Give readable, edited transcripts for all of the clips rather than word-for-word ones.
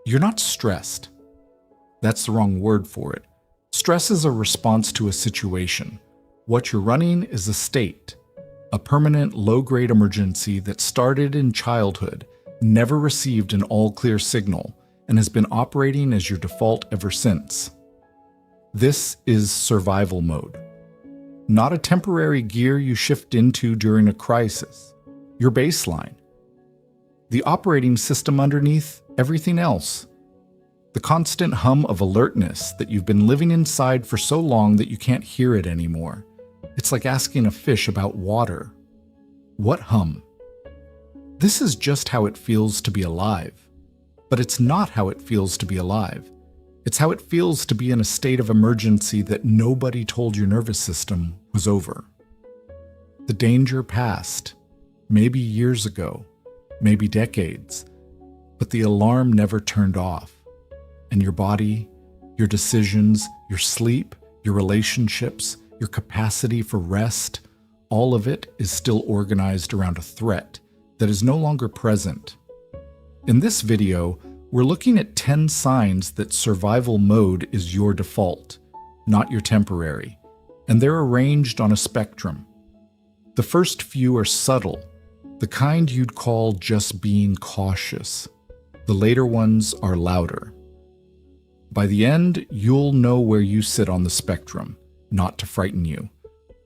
You're not stressed. That's the wrong word for it. Stress is a response to a situation. What you're running is a state, a permanent low-grade emergency that started in childhood, never received an all-clear signal, and has been operating as your default ever since. This is survival mode. Not a temporary gear you shift into during a crisis. Your baseline. The operating system underneath everything else. The constant hum of alertness that you've been living inside for so long that you can't hear it anymore. It's like asking a fish about water. What hum? This is just how it feels to be alive. But it's not how it feels to be alive. It's how it feels to be in a state of emergency that nobody told your nervous system was over. The danger passed, maybe years ago, maybe decades, but the alarm never turned off. And your body, your decisions, your sleep, your relationships, your capacity for rest, all of it is still organized around a threat that is no longer present. In this video, we're looking at 10 signs that survival mode is your default, not your temporary, and they're arranged on a spectrum. The first few are subtle, the kind you'd call just being cautious. The later ones are louder. By the end, you'll know where you sit on the spectrum, not to frighten you,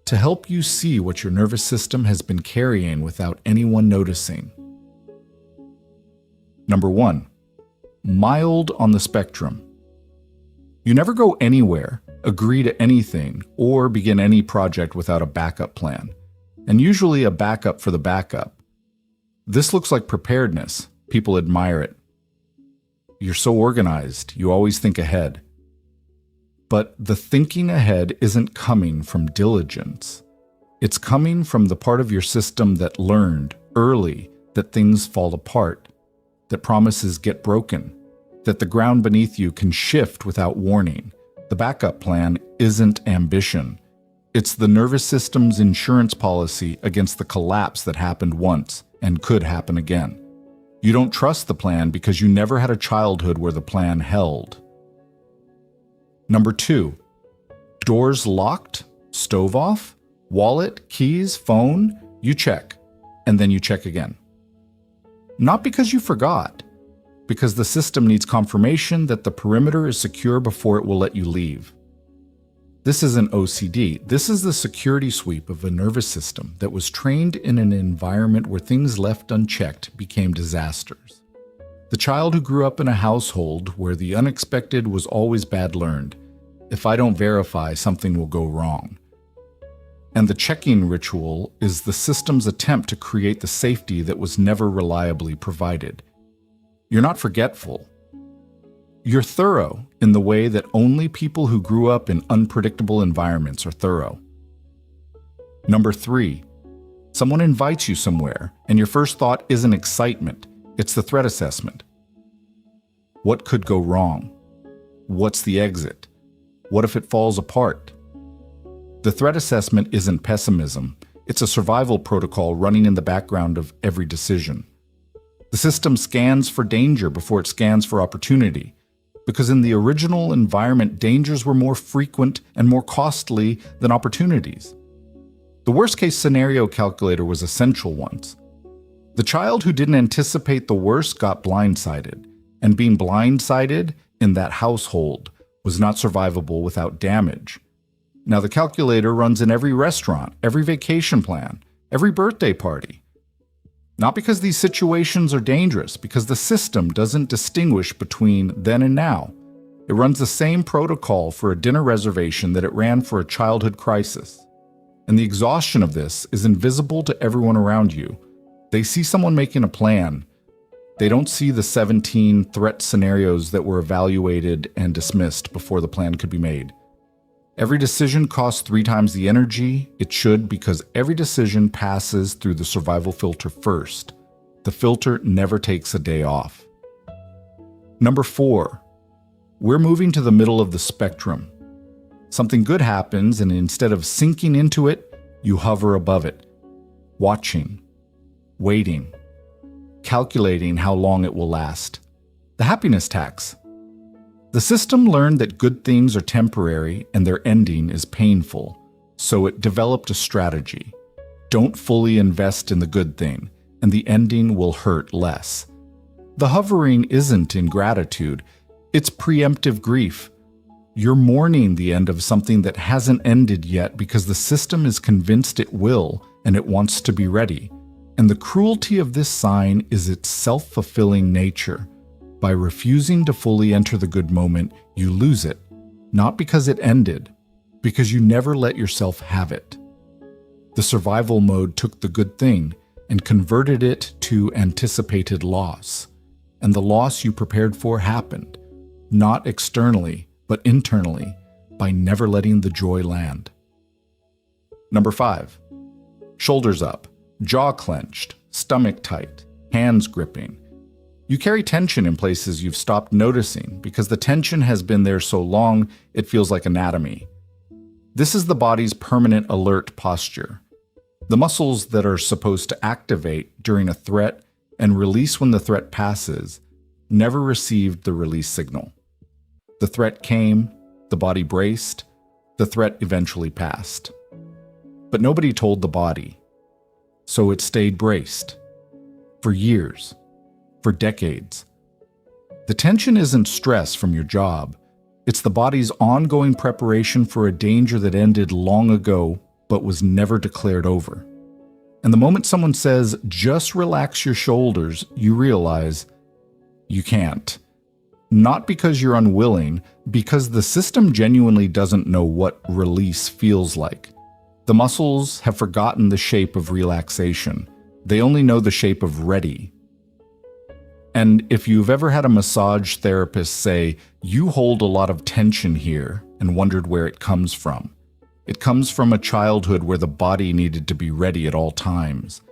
to help you see what your nervous system has been carrying without anyone noticing. Number 1. Mild on the spectrum. You never go anywhere, agree to anything, or begin any project without a backup plan, and usually a backup for the backup. This looks like preparedness. People admire it. You're so organized, you always think ahead. But the thinking ahead isn't coming from diligence. It's coming from the part of your system that learned early that things fall apart, that promises get broken, that the ground beneath you can shift without warning. The backup plan isn't ambition. It's the nervous system's insurance policy against the collapse that happened once and could happen again. You don't trust the plan because you never had a childhood where the plan held. Number 2. Doors locked, stove off, wallet, keys, phone, you check, and then you check again. Not because you forgot, because the system needs confirmation that the perimeter is secure before it will let you leave. This isn't OCD. This is the security sweep of a nervous system that was trained in an environment where things left unchecked became disasters. The child who grew up in a household where the unexpected was always bad learned. If I don't verify, something will go wrong. And the checking ritual is the system's attempt to create the safety that was never reliably provided. You're not forgetful. You're thorough in the way that only people who grew up in unpredictable environments are thorough. Number 3. Someone invites you somewhere, and your first thought isn't excitement, it's the threat assessment. What could go wrong? What's the exit? What if it falls apart? The threat assessment isn't pessimism, it's a survival protocol running in the background of every decision. The system scans for danger before it scans for opportunity, because in the original environment, dangers were more frequent and more costly than opportunities. The worst-case scenario calculator was essential once. The child who didn't anticipate the worst got blindsided, and being blindsided in that household was not survivable without damage. Now the calculator runs in every restaurant, every vacation plan, every birthday party. Not because these situations are dangerous, because the system doesn't distinguish between then and now. It runs the same protocol for a dinner reservation that it ran for a childhood crisis. And the exhaustion of this is invisible to everyone around you. They see someone making a plan. They don't see the 17 threat scenarios that were evaluated and dismissed before the plan could be made. Every decision costs 3 times the energy it should because every decision passes through the survival filter first. The filter never takes a day off. Number 4, we're moving to the middle of the spectrum. Something good happens, and instead of sinking into it, you hover above it, watching, waiting, calculating how long it will last. The happiness tax. The system learned that good things are temporary and their ending is painful, so it developed a strategy. Don't fully invest in the good thing, and the ending will hurt less. The hovering isn't ingratitude, it's preemptive grief. You're mourning the end of something that hasn't ended yet because the system is convinced it will and it wants to be ready. And the cruelty of this sign is its self-fulfilling nature. By refusing to fully enter the good moment, you lose it, not because it ended, because you never let yourself have it. The survival mode took the good thing and converted it to anticipated loss. And the loss you prepared for happened, not externally, but internally, by never letting the joy land. Number 5. Shoulders up, jaw clenched, stomach tight, hands gripping. You carry tension in places you've stopped noticing because the tension has been there so long it feels like anatomy. This is the body's permanent alert posture. The muscles that are supposed to activate during a threat and release when the threat passes never received the release signal. The threat came, the body braced, the threat eventually passed. But nobody told the body, so it stayed braced for years. For decades. The tension isn't stress from your job. It's the body's ongoing preparation for a danger that ended long ago but was never declared over. And the moment someone says, just relax your shoulders, you realize you can't. Not because you're unwilling, because the system genuinely doesn't know what release feels like. The muscles have forgotten the shape of relaxation. They only know the shape of ready. And if you've ever had a massage therapist say, you hold a lot of tension here, and wondered where it comes from, it comes from a childhood where the body needed to be ready at all times.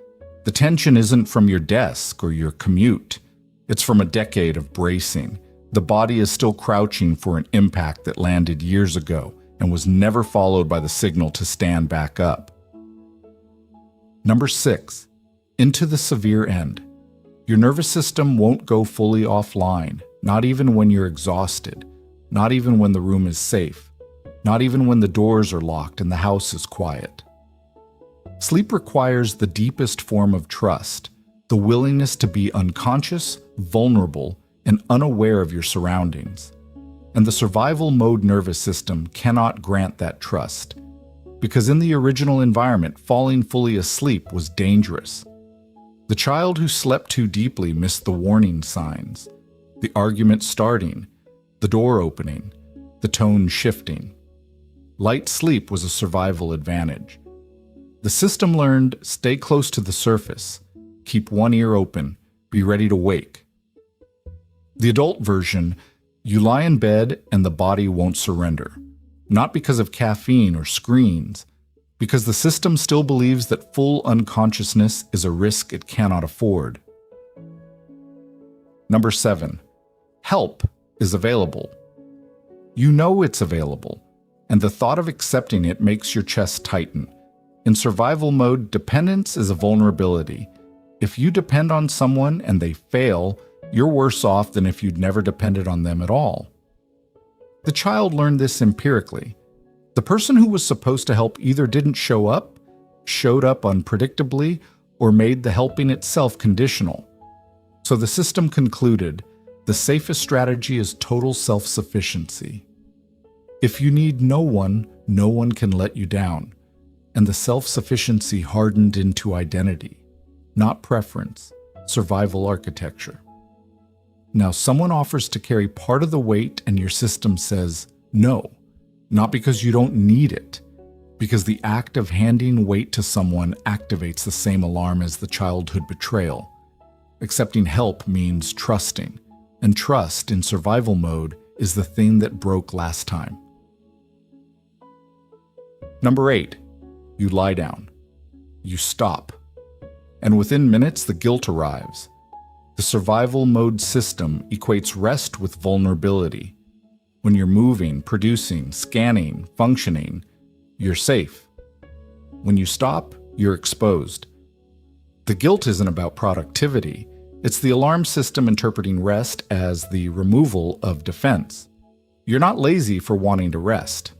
The tension isn't from your desk or your commute. It's from a decade of bracing. The body is still crouching for an impact that landed years ago and was never followed by the signal to stand back up. Number 6. Into the severe end. Your nervous system won't go fully offline, not even when you're exhausted, not even when the room is safe, not even when the doors are locked and the house is quiet. Sleep requires the deepest form of trust, the willingness to be unconscious, vulnerable, and unaware of your surroundings. And the survival mode nervous system cannot grant that trust, because in the original environment, falling fully asleep was dangerous. The child who slept too deeply missed the warning signs, the argument starting, the door opening, the tone shifting. Light sleep was a survival advantage. The system learned, stay close to the surface, keep one ear open, be ready to wake. The adult version, you lie in bed and the body won't surrender, not because of caffeine or screens, because the system still believes that full unconsciousness is a risk it cannot afford. Number 7. Help is available. You know it's available, and the thought of accepting it makes your chest tighten. In survival mode, dependence is a vulnerability. If you depend on someone and they fail, you're worse off than if you'd never depended on them at all. The child learned this empirically. The person who was supposed to help either didn't show up, showed up unpredictably, or made the helping itself conditional. So the system concluded, the safest strategy is total self-sufficiency. If you need no one can let you down. And the self-sufficiency hardened into identity, not preference, survival architecture. Now someone offers to carry part of the weight and your system says no. Not because you don't need it, because the act of handing weight to someone activates the same alarm as the childhood betrayal. Accepting help means trusting, and trust in survival mode is the thing that broke last time. Number 8, you lie down. You stop. And within minutes, the guilt arrives. The survival mode system equates rest with vulnerability. When you're moving, producing, scanning, functioning, you're safe. When you stop, you're exposed. The guilt isn't about productivity. It's the alarm system interpreting rest as the removal of defense. You're not lazy for wanting to rest.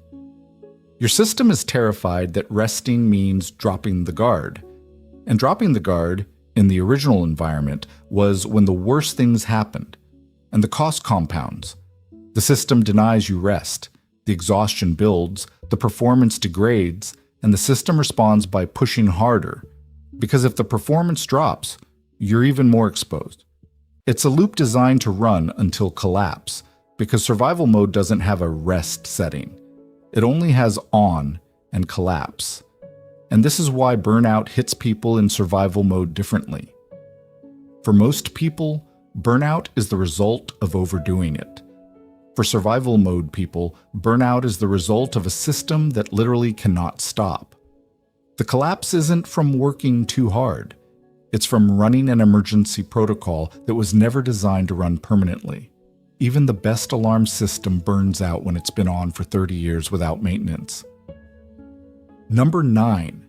Your system is terrified that resting means dropping the guard. And dropping the guard, in the original environment, was when the worst things happened. And the cost compounds. The system denies you rest. The exhaustion builds, the performance degrades, and the system responds by pushing harder. Because if the performance drops, you're even more exposed. It's a loop designed to run until collapse, because survival mode doesn't have a rest setting. It only has on and collapse. And this is why burnout hits people in survival mode differently. For most people, burnout is the result of overdoing it. For survival mode people, burnout is the result of a system that literally cannot stop. The collapse isn't from working too hard. It's from running an emergency protocol that was never designed to run permanently. Even the best alarm system burns out when it's been on for 30 years without maintenance. Number 9.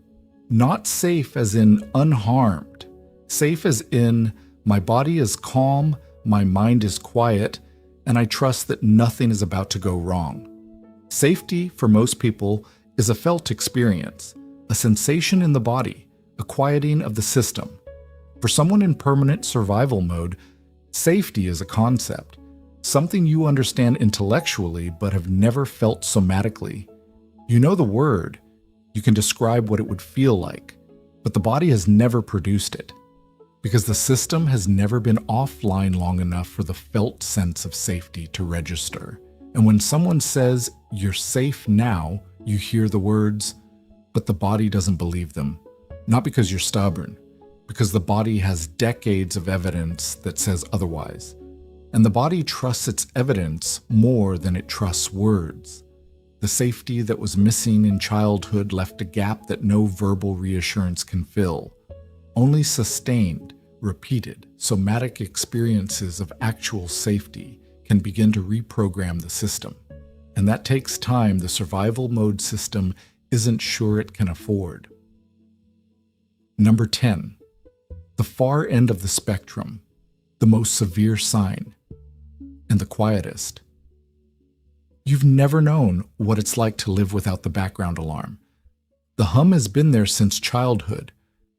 Not safe as in unharmed. Safe as in, my body is calm, my mind is quiet, and I trust that nothing is about to go wrong. Safety, for most people, is a felt experience, a sensation in the body, a quieting of the system. For someone in permanent survival mode, safety is a concept, something you understand intellectually but have never felt somatically. You know the word, you can describe what it would feel like, but the body has never produced it, because the system has never been offline long enough for the felt sense of safety to register. And when someone says, "You're safe now," you hear the words, but the body doesn't believe them. Not because you're stubborn, because the body has decades of evidence that says otherwise. And the body trusts its evidence more than it trusts words. The safety that was missing in childhood left a gap that no verbal reassurance can fill. Only sustained, repeated, somatic experiences of actual safety can begin to reprogram the system. And that takes time the survival mode system isn't sure it can afford. Number 10. The far end of the spectrum, the most severe sign, and the quietest. You've never known what it's like to live without the background alarm. The hum has been there since childhood,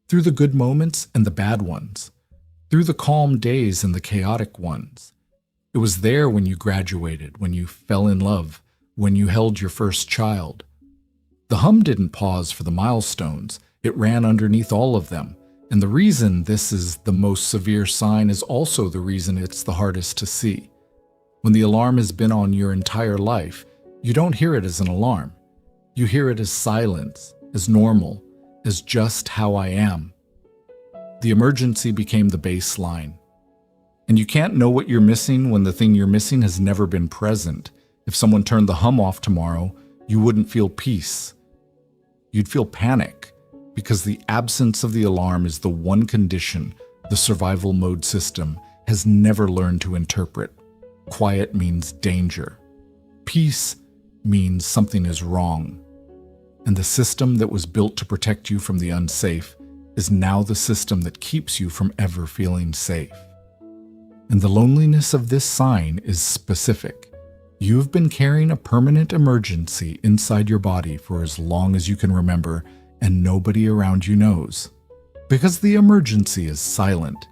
through the good moments and the bad ones, through the calm days and the chaotic ones. It was there when you graduated, when you fell in love, when you held your first child. The hum didn't pause for the milestones, it ran underneath all of them. And the reason this is the most severe sign is also the reason it's the hardest to see. When the alarm has been on your entire life, you don't hear it as an alarm. You hear it as silence, as normal, as just how I am. The emergency became the baseline. And you can't know what you're missing when the thing you're missing has never been present. If someone turned the hum off tomorrow, you wouldn't feel peace. You'd feel panic. Because the absence of the alarm is the one condition the survival mode system has never learned to interpret. Quiet means danger. Peace means something is wrong. And the system that was built to protect you from the unsafe is now the system that keeps you from ever feeling safe. And the loneliness of this sign is specific. You've been carrying a permanent emergency inside your body for as long as you can remember, and nobody around you knows. Because the emergency is silent.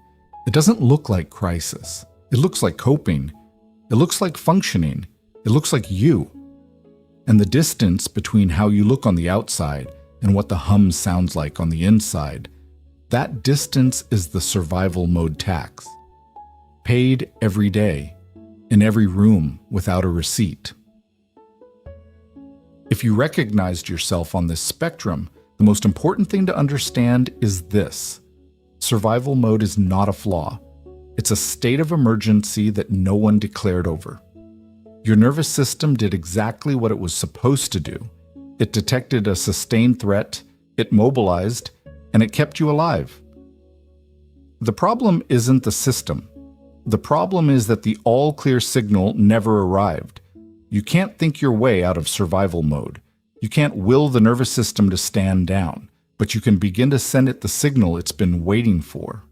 It doesn't look like crisis. It looks like coping. It looks like functioning. It looks like you. And the distance between how you look on the outside and what the hum sounds like on the inside, that distance is the survival mode tax. Paid every day, in every room without a receipt. If you recognized yourself on this spectrum, the most important thing to understand is this. Survival mode is not a flaw. It's a state of emergency that no one declared over. Your nervous system did exactly what it was supposed to do. It detected a sustained threat, it mobilized, and it kept you alive. The problem isn't the system. The problem is that the all-clear signal never arrived. You can't think your way out of survival mode. You can't will the nervous system to stand down, but you can begin to send it the signal it's been waiting for.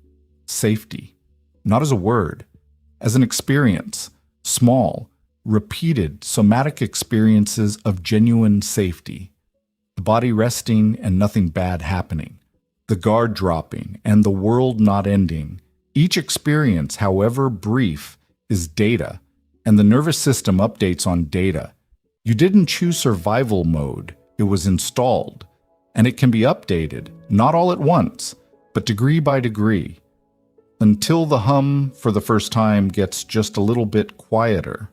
Safety. not as a word, as an experience, small, repeated somatic experiences of genuine safety. The body resting and nothing bad happening. The guard dropping and the world not ending. Each experience, however brief, is data, and the nervous system updates on data. You didn't choose survival mode, it was installed, and it can be updated, not all at once, but degree by degree, until the hum for the first time gets just a little bit quieter.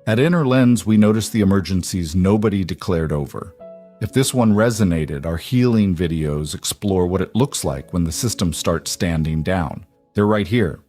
At Inner Lens, we notice the emergencies nobody declared over. If this one resonated, our healing videos explore what it looks like when the system starts standing down. They're right here.